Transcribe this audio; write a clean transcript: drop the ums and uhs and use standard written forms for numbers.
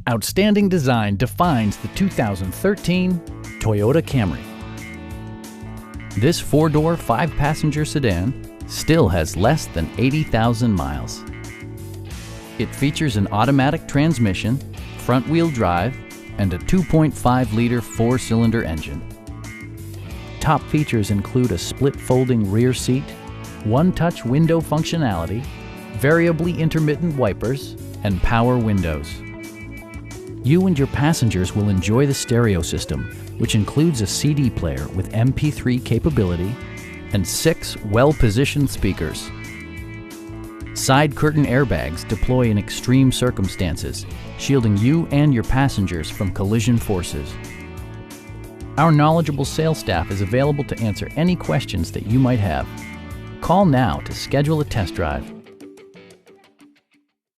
Outstanding design defines the 2013 Toyota Camry. This four-door, five-passenger sedan still has less than 80,000 miles. It features an automatic transmission, front-wheel drive, and a 2.5-liter four-cylinder engine. Top features include a split folding rear seat, one-touch window functionality, variably intermittent wipers, and power windows. You and your passengers will enjoy the stereo system, which includes a CD player with MP3 capability and 6 well-positioned speakers. Side curtain airbags deploy in extreme circumstances, shielding you and your passengers from collision forces. Our knowledgeable sales staff is available to answer any questions that you might have. Call now to schedule a test drive.